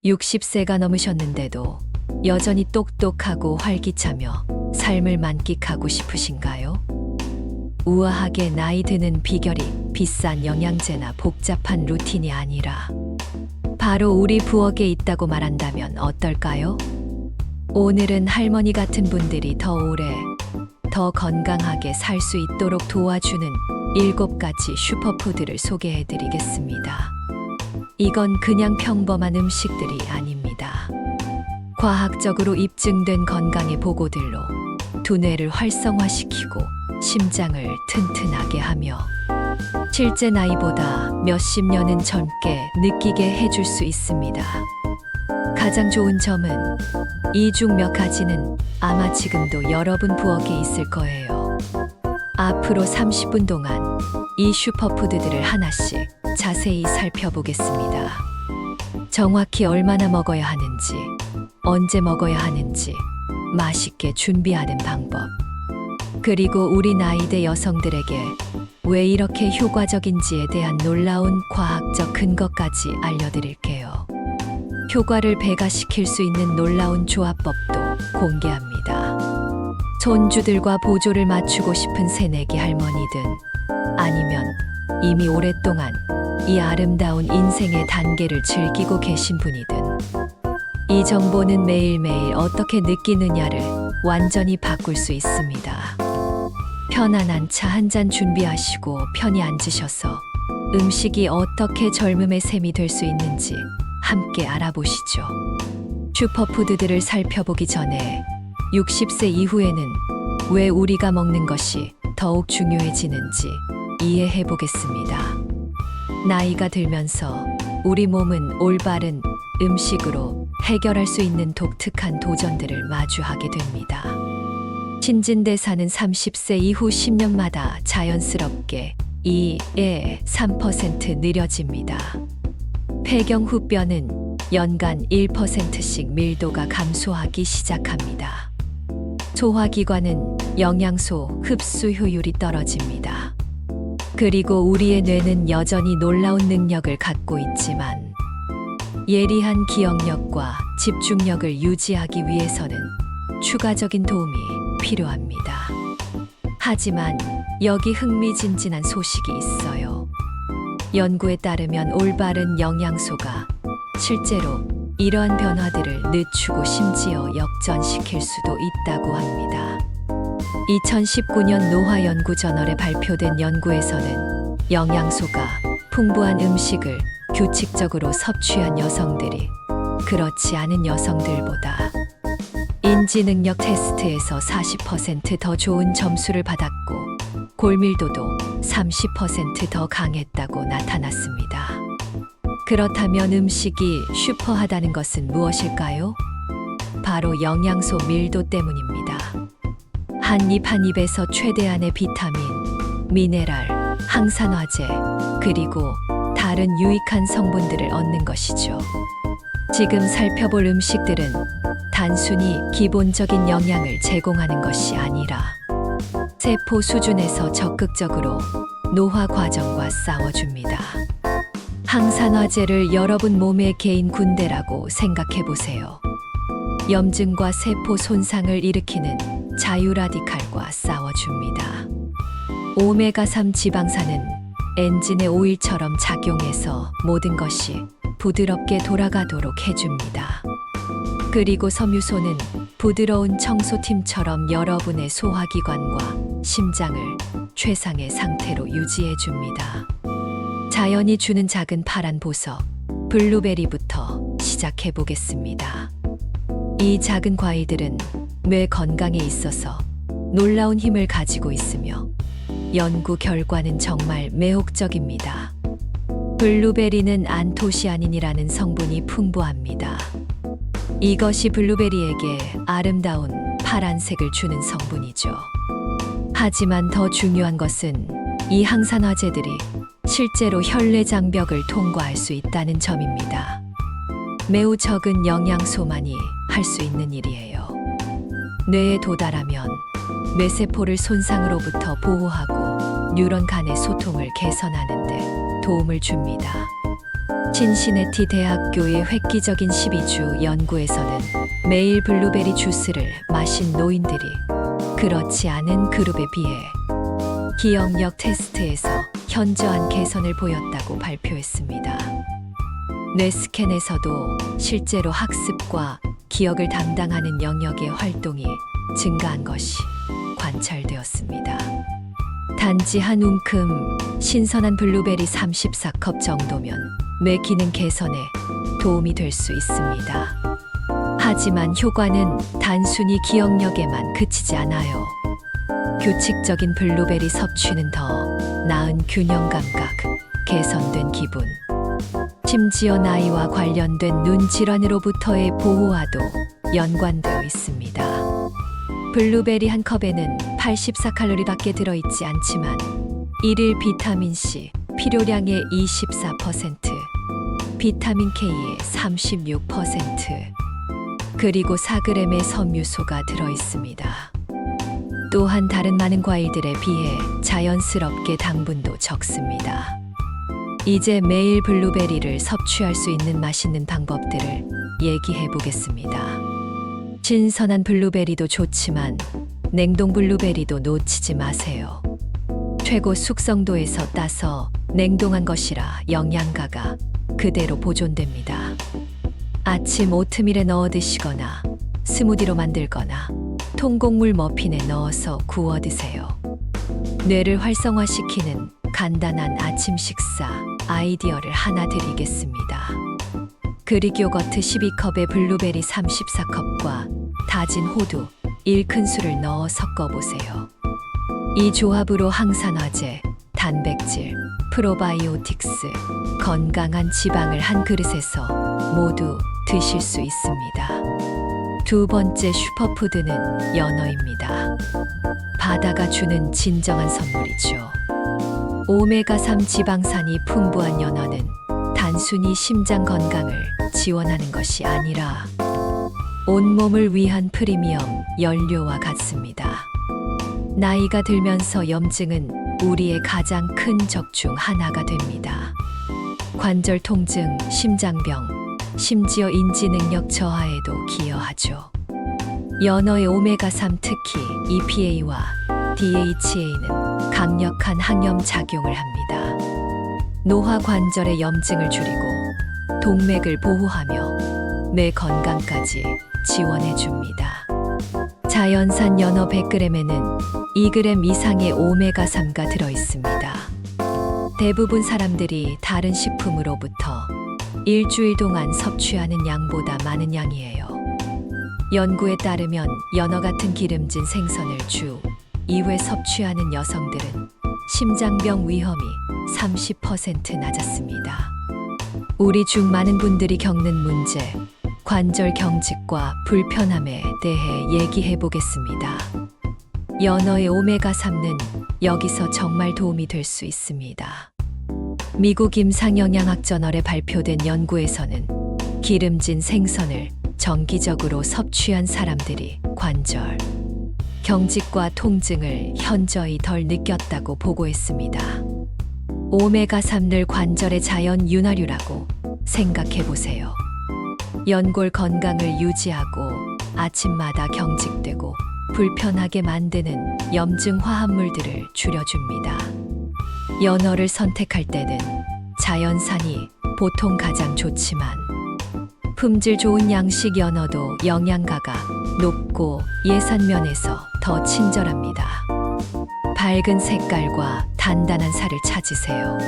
60세가 넘으셨는데도 여전히 똑똑하고 활기차며 삶을 만끽하고 싶으신가요? 우아하게 나이 드는 비결이 비싼 영양제나 복잡한 루틴이 아니라 바로 우리 부엌에 있다고 말한다면 어떨까요? 오늘은 할머니 같은 분들이 더 오래, 더 건강하게 살 수 있도록 도와주는 7가지 슈퍼푸드를 소개해 드리겠습니다. 이건 그냥 평범한 음식들이 아닙니다. 과학적으로 입증된 건강의 보고들로 두뇌를 활성화시키고 심장을 튼튼하게 하며 실제 나이보다 몇십 년은 젊게 느끼게 해줄 수 있습니다. 가장 좋은 점은 이 중 몇 가지는 아마 지금도 여러분 부엌에 있을 거예요. 앞으로 30분 동안 이 슈퍼푸드들을 하나씩 자세히 살펴보겠습니다. 정확히 얼마나 먹어야 하는지, 언제 먹어야 하는지, 맛있게 준비하는 방법, 그리고 우리 나이대 여성들에게 왜 이렇게 효과적인지에 대한 놀라운 과학적 근거까지 알려드릴게요. 효과를 배가시킬 수 있는 놀라운 조합법도 공개합니다. 손주들과 보조를 맞추고 싶은 새내기 할머니든 아니면 이미 오랫동안 이 아름다운 인생의 단계를 즐기고 계신 분이든 이 정보는 매일매일 어떻게 느끼느냐를 완전히 바꿀 수 있습니다. 편안한 차 한 잔 준비하시고 편히 앉으셔서 음식이 어떻게 젊음의 셈이 될 수 있는지 함께 알아보시죠. 슈퍼푸드들을 살펴보기 전에 60세 이후에는 왜 우리가 먹는 것이 더욱 중요해지는지 이해해 보겠습니다. 나이가 들면서 우리 몸은 올바른 음식으로 해결할 수 있는 독특한 도전들을 마주하게 됩니다. 신진대사는 30세 이후 10년마다 자연스럽게 2~3% 느려집니다. 폐경 후 뼈는 연간 1%씩 밀도가 감소하기 시작합니다. 소화기관은 영양소 흡수 효율이 떨어집니다. 그리고 우리의 뇌는 여전히 놀라운 능력을 갖고 있지만 예리한 기억력과 집중력을 유지하기 위해서는 추가적인 도움이 필요합니다. 하지만 여기 흥미진진한 소식이 있어요. 연구에 따르면 올바른 영양소가 실제로 이러한 변화들을 늦추고 심지어 역전시킬 수도 있다고 합니다. 2019년 노화연구저널에 발표된 연구에서는 영양소가 풍부한 음식을 규칙적으로 섭취한 여성들이 그렇지 않은 여성들보다 인지능력 테스트에서 40% 더 좋은 점수를 받았고 골밀도도 30% 더 강했다고 나타났습니다. 그렇다면 음식이 슈퍼하다는 것은 무엇일까요? 바로 영양소 밀도 때문입니다. 한 입 한 입에서 최대한의 비타민, 미네랄, 항산화제, 그리고 다른 유익한 성분들을 얻는 것이죠. 지금 살펴볼 음식들은 단순히 기본적인 영양을 제공하는 것이 아니라 세포 수준에서 적극적으로 노화 과정과 싸워줍니다. 항산화제를 여러분 몸의 개인 군대라고 생각해 보세요. 염증과 세포 손상을 일으키는 자유라디칼과 싸워줍니다. 오메가3 지방산은 엔진의 오일처럼 작용해서 모든 것이 부드럽게 돌아가도록 해줍니다. 그리고 섬유소는 부드러운 청소팀처럼 여러분의 소화기관과 심장을 최상의 상태로 유지해줍니다. 자연이 주는 작은 파란 보석, 블루베리부터 시작해보겠습니다. 이 작은 과일들은 뇌 건강에 있어서 놀라운 힘을 가지고 있으며 연구 결과는 정말 매혹적입니다. 블루베리는 안토시아닌이라는 성분이 풍부합니다. 이것이 블루베리에게 아름다운 파란색을 주는 성분이죠. 하지만 더 중요한 것은 이 항산화제들이 실제로 혈내 장벽을 통과할 수 있다는 점입니다. 매우 적은 영양소만이 할 수 있는 일이에요. 뇌에 도달하면 뇌세포를 손상으로부터 보호하고 뉴런 간의 소통을 개선하는 데 도움을 줍니다. 신시내티 대학교의 획기적인 12주 연구에서는 매일 블루베리 주스를 마신 노인들이 그렇지 않은 그룹에 비해 기억력 테스트에서 현저한 개선을 보였다고 발표했습니다. 뇌스캔에서도 실제로 학습과 기억을 담당하는 영역의 활동이 증가한 것이 관찰되었습니다. 단지 한 움큼 신선한 블루베리 34컵 정도면 뇌 기능 개선에 도움이 될 수 있습니다. 하지만 효과는 단순히 기억력에만 그치지 않아요. 규칙적인 블루베리 섭취는 더 나은 균형 감각, 개선된 기분, 심지어 나이와 관련된 눈 질환으로부터의 보호와도 연관되어 있습니다. 블루베리 한 컵에는 84칼로리밖에 들어있지 않지만 일일 비타민C 필요량의 24%, 비타민 K의 36%, 그리고 4g의 섬유소가 들어있습니다. 또한 다른 많은 과일들에 비해 자연스럽게 당분도 적습니다. 이제 매일 블루베리를 섭취할 수 있는 맛있는 방법들을 얘기해 보겠습니다. 신선한 블루베리도 좋지만 냉동 블루베리도 놓치지 마세요. 최고 숙성도에서 따서 냉동한 것이라 영양가가 그대로 보존됩니다. 아침 오트밀에 넣어 드시거나 스무디로 만들거나 통곡물 머핀에 넣어서 구워 드세요. 뇌를 활성화시키는 간단한 아침 식사 아이디어를 하나 드리겠습니다. 그릭 요거트 12컵에 블루베리 34컵과 다진 호두 1큰술을 넣어 섞어보세요. 이 조합으로 항산화제, 단백질, 프로바이오틱스, 건강한 지방을 한 그릇에서 모두 드실 수 있습니다. 두 번째 슈퍼푸드는 연어입니다. 바다가 주는 진정한 선물이죠. 오메가3 지방산이 풍부한 연어는 단순히 심장 건강을 지원하는 것이 아니라 온몸을 위한 프리미엄 연료와 같습니다. 나이가 들면서 염증은 우리의 가장 큰 적 중 하나가 됩니다. 관절 통증, 심장병, 심지어 인지 능력 저하에도 기여하죠. 연어의 오메가3 특히 EPA와 DHA는 강력한 항염 작용을 합니다. 노화 관절의 염증을 줄이고 동맥을 보호하며 뇌 건강까지 지원해 줍니다. 자연산 연어 100g에는 2g 이상의 오메가3가 들어 있습니다. 대부분 사람들이 다른 식품으로부터 일주일 동안 섭취하는 양보다 많은 양이에요. 연구에 따르면 연어 같은 기름진 생선을 주 2회 섭취하는 여성들은 심장병 위험이 30% 낮았습니다. 우리 중 많은 분들이 겪는 문제, 관절 경직과 불편함에 대해 얘기해 보겠습니다. 연어의 오메가3는 여기서 정말 도움이 될 수 있습니다. 미국 임상영양학저널에 발표된 연구에서는 기름진 생선을 정기적으로 섭취한 사람들이 관절 경직과 통증을 현저히 덜 느꼈다고 보고했습니다. 오메가3를 관절의 자연 윤활유라고 생각해 보세요. 연골 건강을 유지하고 아침마다 경직되고 불편하게 만드는 염증 화합물들을 줄여줍니다. 연어를 선택할 때는 자연산이 보통 가장 좋지만 품질 좋은 양식 연어도 영양가가 높고 예산 면에서 더 친절합니다. 밝은 색깔과 단단한 살을 찾으세요.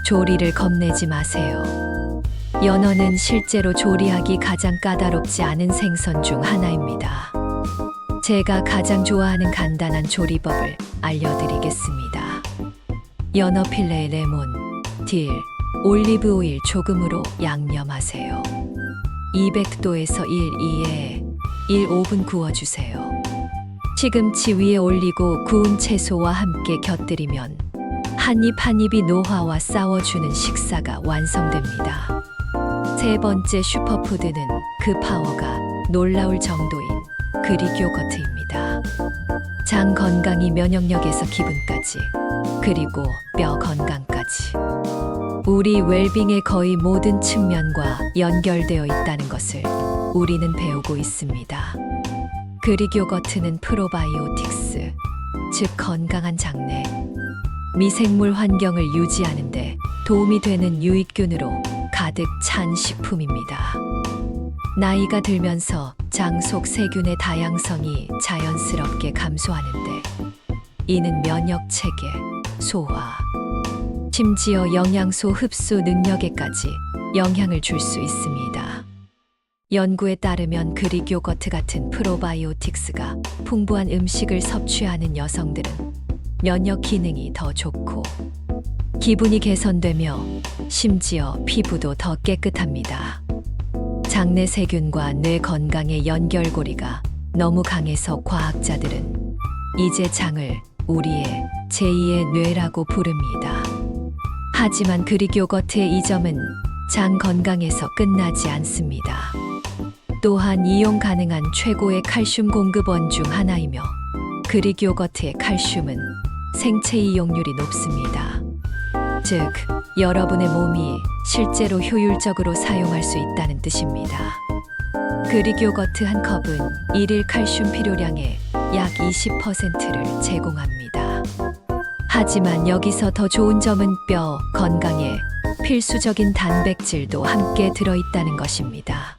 조리를 겁내지 마세요. 연어는 실제로 조리하기 가장 까다롭지 않은 생선 중 하나입니다. 제가 가장 좋아하는 간단한 조리법을 알려드리겠습니다. 연어 필레에 레몬, 딜, 올리브 오일 조금으로 양념하세요. 200도에서 1 5분 구워주세요. 시금치 위에 올리고 구운 채소와 함께 곁들이면 한 입 한 입이 노화와 싸워주는 식사가 완성됩니다. 세 번째 슈퍼푸드는 그 파워가 놀라울 정도인 그릭 요거트입니다. 장 건강이 면역력에서 기분까지, 그리고 뼈 건강까지. 우리 웰빙의 거의 모든 측면과 연결되어 있다는 것을 우리는 배우고 있습니다. 그릭 요거트는 프로바이오틱스, 즉 건강한 장내, 미생물 환경을 유지하는데 도움이 되는 유익균으로 가득 찬 식품입니다. 나이가 들면서 장 속 세균의 다양성이 자연스럽게 감소하는데 이는 면역 체계, 소화, 심지어 영양소 흡수 능력에까지 영향을 줄 수 있습니다. 연구에 따르면 그릭 요거트 같은 프로바이오틱스가 풍부한 음식을 섭취하는 여성들은 면역 기능이 더 좋고 기분이 개선되며 심지어 피부도 더 깨끗합니다. 장내 세균과 뇌 건강의 연결고리가 너무 강해서 과학자들은 이제 장을 우리의 제2의 뇌라고 부릅니다. 하지만 그릭 요거트의 이 점은 장 건강에서 끝나지 않습니다. 또한 이용 가능한 최고의 칼슘 공급원 중 하나이며 그릭 요거트의 칼슘은 생체 이용률이 높습니다. 즉, 여러분의 몸이 실제로 효율적으로 사용할 수 있다는 뜻입니다. 그릭 요거트 한 컵은 일일 칼슘 필요량의 약 20%를 제공합니다. 하지만 여기서 더 좋은 점은 뼈 건강에 필수적인 단백질도 함께 들어있다는 것입니다.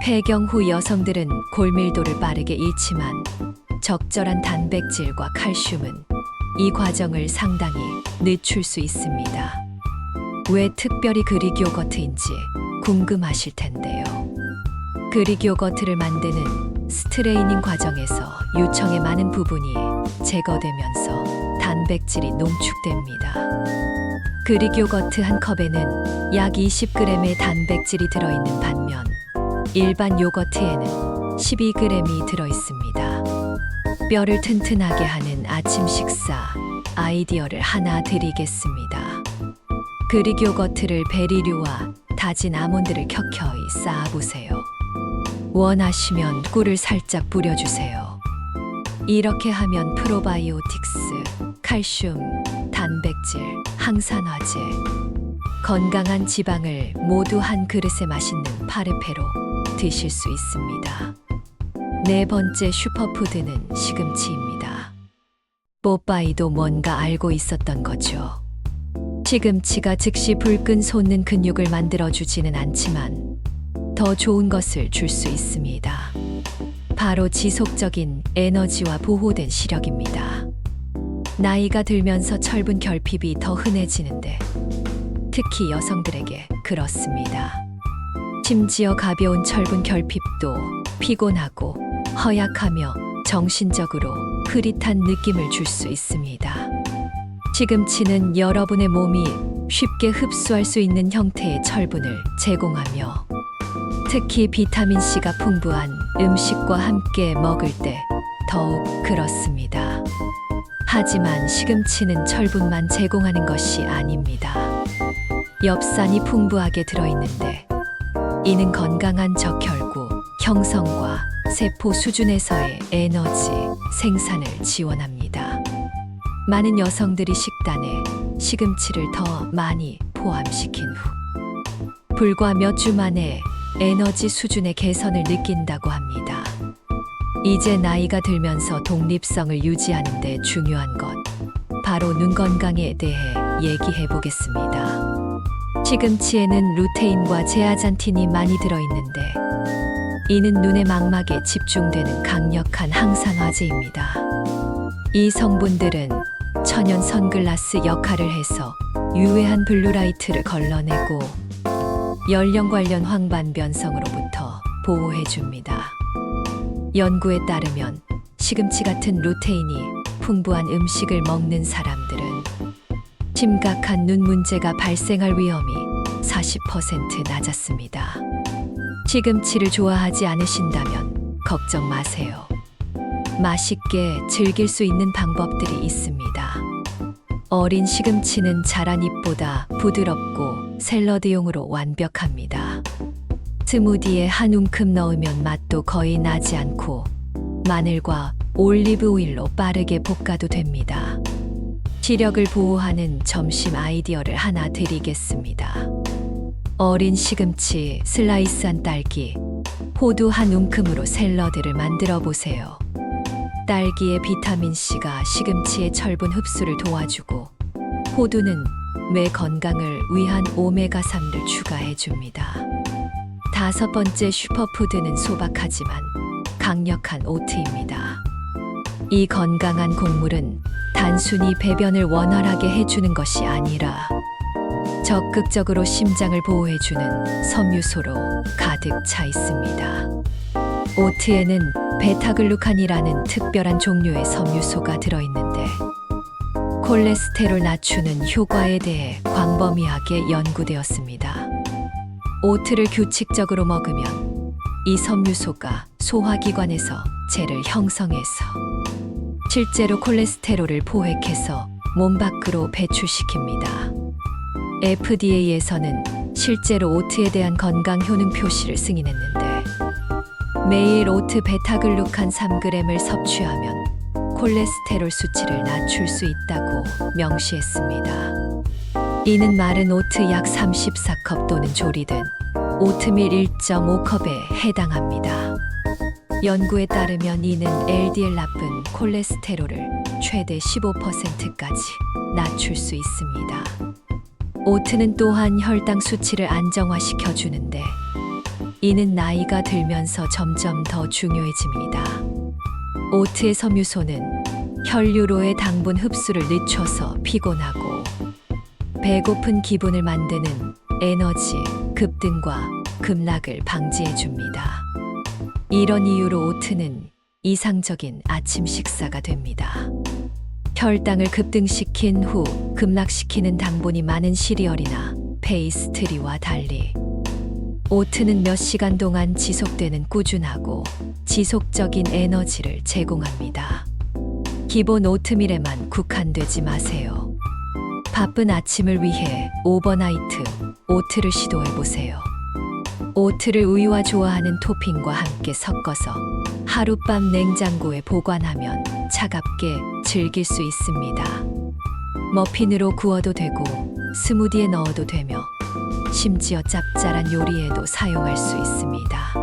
폐경 후 여성들은 골밀도를 빠르게 잃지만 적절한 단백질과 칼슘은 이 과정을 상당히 늦출 수 있습니다. 왜 특별히 그릭 요거트인지 궁금하실 텐데요. 그릭 요거트를 만드는 스트레이닝 과정에서 유청의 많은 부분이 제거되면서 단백질이 농축됩니다. 그릭 요거트 한 컵에는 약 20g의 단백질이 들어있는 반면 일반 요거트에는 12g이 들어있습니다. 뼈를 튼튼하게 하는 아침 식사 아이디어를 하나 드리겠습니다. 그릭 요거트를 베리류와 다진 아몬드를 켜켜이 쌓아보세요. 원하시면 꿀을 살짝 뿌려주세요. 이렇게 하면 프로바이오틱스, 칼슘, 단백질, 항산화제, 건강한 지방을 모두 한 그릇에 맛있는 파르페로 드실 수 있습니다. 네 번째 슈퍼푸드는 시금치입니다. 뽀빠이도 뭔가 알고 있었던 거죠. 시금치가 즉시 불끈 솟는 근육을 만들어주지는 않지만 더 좋은 것을 줄 수 있습니다. 바로 지속적인 에너지와 보호된 시력입니다. 나이가 들면서 철분 결핍이 더 흔해지는데 특히 여성들에게 그렇습니다. 심지어 가벼운 철분 결핍도 피곤하고 허약하며 정신적으로 흐릿한 느낌을 줄 수 있습니다. 시금치는 여러분의 몸이 쉽게 흡수할 수 있는 형태의 철분을 제공하며 특히 비타민C가 풍부한 음식과 함께 먹을 때 더욱 그렇습니다. 하지만 시금치는 철분만 제공하는 것이 아닙니다. 엽산이 풍부하게 들어있는데 이는 건강한 적혈구 형성과 세포 수준에서의 에너지 생산을 지원합니다. 많은 여성들이 식단에 시금치를 더 많이 포함시킨 후 불과 몇 주 만에 에너지 수준의 개선을 느낀다고 합니다. 이제 나이가 들면서 독립성을 유지하는 데 중요한 것, 바로 눈 건강에 대해 얘기해 보겠습니다. 시금치에는 루테인과 제아잔틴이 많이 들어있는데 이는 눈의 망막에 집중되는 강력한 항산화제입니다. 이 성분들은 천연 선글라스 역할을 해서 유해한 블루라이트를 걸러내고 연령 관련 황반 변성으로부터 보호해줍니다. 연구에 따르면 시금치 같은 루테인이 풍부한 음식을 먹는 사람들은 심각한 눈 문제가 발생할 위험이 40% 낮았습니다. 시금치를 좋아하지 않으신다면 걱정 마세요. 맛있게 즐길 수 있는 방법들이 있습니다. 어린 시금치는 자란 잎보다 부드럽고 샐러드용으로 완벽합니다. 스무디에 한 움큼 넣으면 맛도 거의 나지 않고 마늘과 올리브 오일로 빠르게 볶아도 됩니다. 시력을 보호하는 점심 아이디어를 하나 드리겠습니다. 어린 시금치, 슬라이스한 딸기, 호두 한 움큼으로 샐러드를 만들어 보세요. 딸기의 비타민C가 시금치의 철분 흡수를 도와주고 호두는 뇌 건강을 위한 오메가3를 추가해 줍니다. 5번째 슈퍼푸드는 소박하지만 강력한 오트입니다. 이 건강한 곡물은 단순히 배변을 원활하게 해주는 것이 아니라 적극적으로 심장을 보호해주는 섬유소로 가득 차 있습니다. 오트에는 베타글루칸이라는 특별한 종류의 섬유소가 들어있는데 콜레스테롤 낮추는 효과에 대해 광범위하게 연구되었습니다. 오트를 규칙적으로 먹으면 이 섬유소가 소화기관에서 젤을 형성해서 실제로 콜레스테롤을 포획해서 몸 밖으로 배출시킵니다. FDA에서는 실제로 오트에 대한 건강 효능 표시를 승인했는데 매일 오트 베타글루칸 3g을 섭취하면 콜레스테롤 수치를 낮출 수 있다고 명시했습니다. 이는 마른 오트 약 34컵 또는 조리된 오트밀 1.5컵에 해당합니다. 연구에 따르면 이는 LDL 나쁜 콜레스테롤을 최대 15%까지 낮출 수 있습니다. 오트는 또한 혈당 수치를 안정화시켜 주는데 이는 나이가 들면서 점점 더 중요해집니다. 오트의 섬유소는 혈류로의 당분 흡수를 늦춰서 피곤하고 배고픈 기분을 만드는 에너지 급등과 급락을 방지해 줍니다. 이런 이유로 오트는 이상적인 아침 식사가 됩니다. 혈당을 급등시킨 후 급락시키는 당분이 많은 시리얼이나 페이스트리와 달리 오트는 몇 시간 동안 지속되는 꾸준하고 지속적인 에너지를 제공합니다. 기본 오트밀에만 국한되지 마세요. 바쁜 아침을 위해 오버나이트 오트를 시도해 보세요. 오트를 우유와 좋아하는 토핑과 함께 섞어서 하룻밤 냉장고에 보관하면 차갑게 즐길 수 있습니다. 머핀으로 구워도 되고 스무디에 넣어도 되며 심지어 짭짤한 요리에도 사용할 수 있습니다.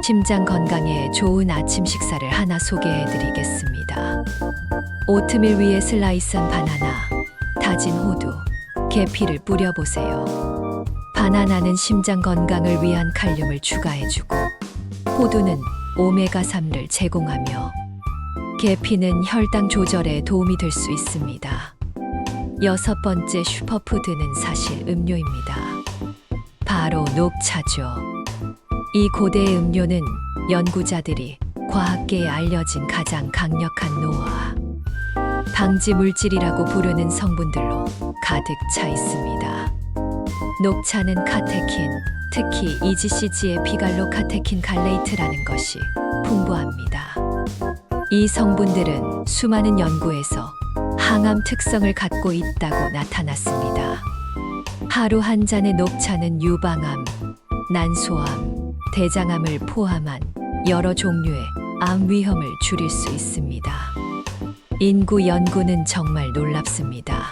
심장 건강에 좋은 아침 식사를 하나 소개해 드리겠습니다. 오트밀 위에 슬라이스한 바나나, 다진 호두, 계피를 뿌려보세요. 바나나는 심장 건강을 위한 칼륨을 추가해주고 호두는 오메가3를 제공하며 계피는 혈당 조절에 도움이 될 수 있습니다. 6번째 슈퍼푸드는 사실 음료입니다. 바로 녹차죠. 이 고대의 음료는 연구자들이 과학계에 알려진 가장 강력한 노화, 방지 물질이라고 부르는 성분들로 가득 차 있습니다. 녹차는 카테킨, 특히 EGCG의 비갈로 카테킨 갈레이트라는 것이 풍부합니다. 이 성분들은 수많은 연구에서 항암 특성을 갖고 있다고 나타났습니다. 하루 한 잔의 녹차는 유방암, 난소암, 대장암을 포함한 여러 종류의 암 위험을 줄일 수 있습니다. 인구 연구는 정말 놀랍습니다.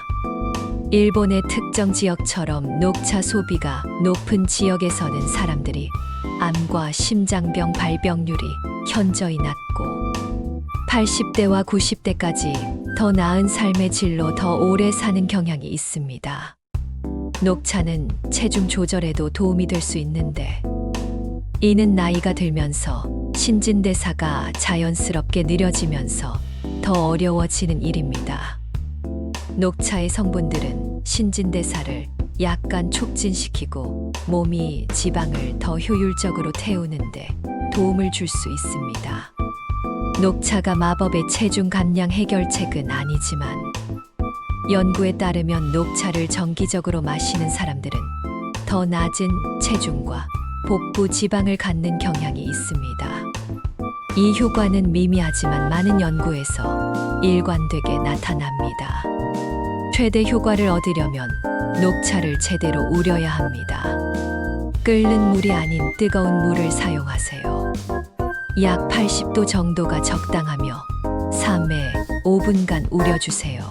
일본의 특정 지역처럼 녹차 소비가 높은 지역에서는 사람들이 암과 심장병 발병률이 현저히 낮고 80대와 90대까지 더 나은 삶의 질로 더 오래 사는 경향이 있습니다. 녹차는 체중 조절에도 도움이 될 수 있는데 이는 나이가 들면서 신진대사가 자연스럽게 느려지면서 더 어려워지는 일입니다. 녹차의 성분들은 신진대사를 약간 촉진시키고 몸이 지방을 더 효율적으로 태우는데 도움을 줄 수 있습니다. 녹차가 마법의 체중 감량 해결책은 아니지만 연구에 따르면 녹차를 정기적으로 마시는 사람들은 더 낮은 체중과 복부 지방을 갖는 경향이 있습니다. 이 효과는 미미하지만 많은 연구에서 일관되게 나타납니다. 최대 효과를 얻으려면 녹차를 제대로 우려야 합니다. 끓는 물이 아닌 뜨거운 물을 사용하세요. 약 80도 정도가 적당하며 3에 5분간 우려주세요.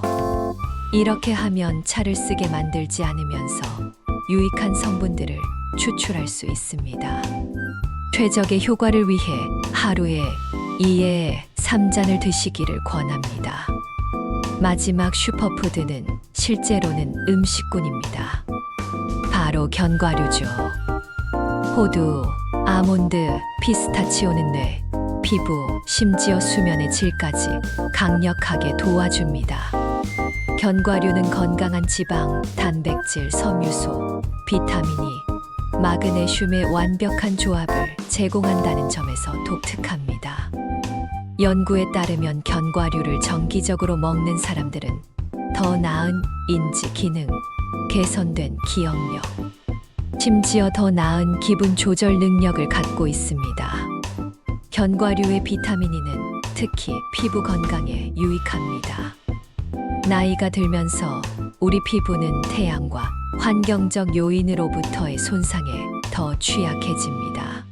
이렇게 하면 차를 쓰게 만들지 않으면서 유익한 성분들을 추출할 수 있습니다. 최적의 효과를 위해 하루에 2에 3잔을 드시기를 권합니다. 마지막 슈퍼푸드는 실제로는 음식군입니다. 바로 견과류죠. 호두, 아몬드, 피스타치오는 뇌, 피부, 심지어 수면의 질까지 강력하게 도와줍니다. 견과류는 건강한 지방, 단백질, 섬유소, 비타민이, 마그네슘의 완벽한 조합을 제공한다는 점에서 독특합니다. 연구에 따르면 견과류를 정기적으로 먹는 사람들은 더 나은 인지 기능, 개선된 기억력, 심지어 더 나은 기분 조절 능력을 갖고 있습니다. 견과류의 비타민이는 특히 피부 건강에 유익합니다. 나이가 들면서 우리 피부는 태양과 환경적 요인으로부터의 손상에 더 취약해집니다.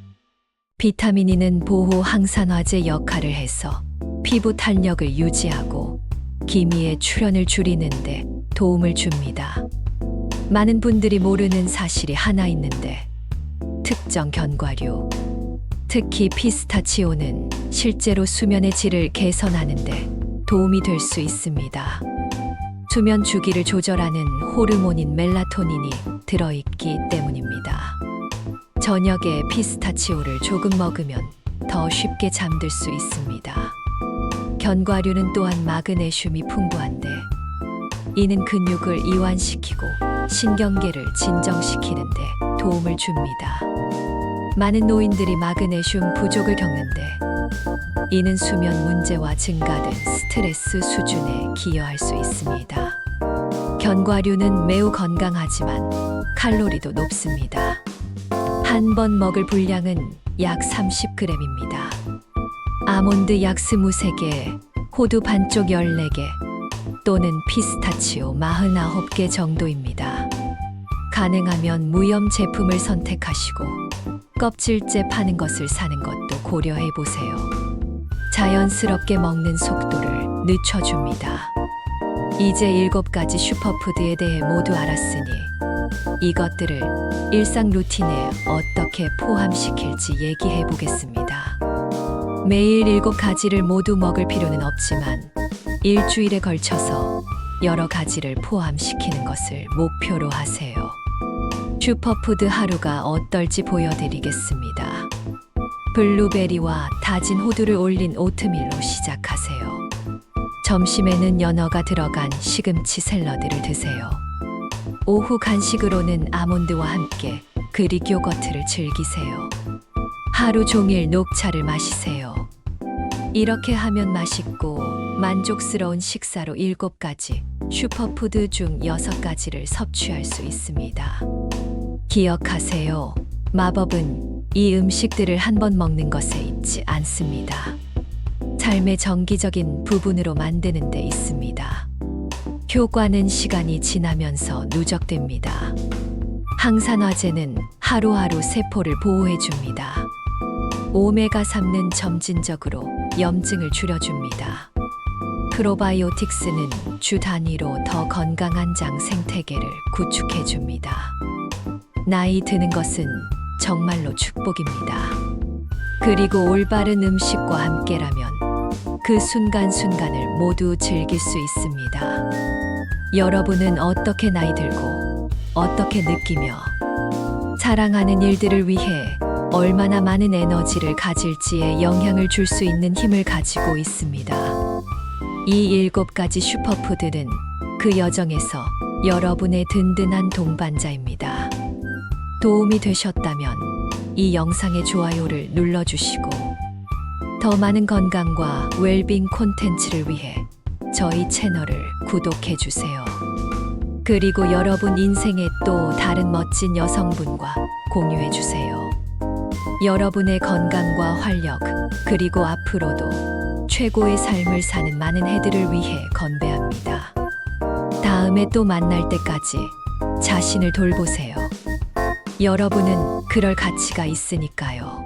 비타민이는 보호 항산화제 역할을 해서 피부 탄력을 유지하고 기미의 출현을 줄이는데 도움을 줍니다. 많은 분들이 모르는 사실이 하나 있는데 특정 견과류, 특히 피스타치오는 실제로 수면의 질을 개선하는데 도움이 될 수 있습니다. 수면 주기를 조절하는 호르몬인 멜라토닌이 들어있기 때문입니다. 저녁에 피스타치오를 조금 먹으면 더 쉽게 잠들 수 있습니다. 견과류는 또한 마그네슘이 풍부한데 이는 근육을 이완시키고 신경계를 진정시키는데 도움을 줍니다. 많은 노인들이 마그네슘 부족을 겪는데 이는 수면 문제와 증가된 스트레스 수준에 기여할 수 있습니다. 견과류는 매우 건강하지만 칼로리도 높습니다. 한 번 먹을 분량은 약 30g입니다. 아몬드 약 23개, 호두 반쪽 14개, 또는 피스타치오 49개 정도입니다. 가능하면 무염 제품을 선택하시고 껍질째 파는 것을 사는 것도 고려해 보세요. 자연스럽게 먹는 속도를 늦춰줍니다. 이제 7가지 슈퍼푸드에 대해 모두 알았으니 이것들을 일상 루틴에 어떻게 포함시킬지 얘기해 보겠습니다. 매일 7가지를 모두 먹을 필요는 없지만 일주일에 걸쳐서 여러 가지를 포함시키는 것을 목표로 하세요. 슈퍼푸드 하루가 어떨지 보여드리겠습니다. 블루베리와 다진 호두를 올린 오트밀로 시작하세요. 점심에는 연어가 들어간 시금치 샐러드를 드세요. 오후 간식으로는 아몬드와 함께 그릭 요거트를 즐기세요. 하루 종일 녹차를 마시세요. 이렇게 하면 맛있고 만족스러운 식사로 7가지, 슈퍼푸드 중 6가지를 섭취할 수 있습니다. 기억하세요. 마법은 이 음식들을 한 번 먹는 것에 있지 않습니다. 삶의 정기적인 부분으로 만드는 데 있습니다. 효과는 시간이 지나면서 누적됩니다. 항산화제는 하루하루 세포를 보호해줍니다. 오메가3는 점진적으로 염증을 줄여줍니다. 프로바이오틱스는 주 단위로 더 건강한 장 생태계를 구축해줍니다. 나이 드는 것은 정말로 축복입니다. 그리고 올바른 음식과 함께라면 그 순간순간을 모두 즐길 수 있습니다. 여러분은 어떻게 나이 들고 어떻게 느끼며 사랑하는 일들을 위해 얼마나 많은 에너지를 가질지에 영향을 줄 수 있는 힘을 가지고 있습니다. 이 7가지 슈퍼푸드는 그 여정에서 여러분의 든든한 동반자입니다. 도움이 되셨다면 이 영상의 좋아요를 눌러주시고 더 많은 건강과 웰빙 콘텐츠를 위해 저희 채널을 구독해주세요. 그리고 여러분 인생의 또 다른 멋진 여성분과 공유해주세요. 여러분의 건강과 활력, 그리고 앞으로도 최고의 삶을 사는 많은 해들을 위해 건배합니다. 다음에 또 만날 때까지 자신을 돌보세요. 여러분은 그럴 가치가 있으니까요.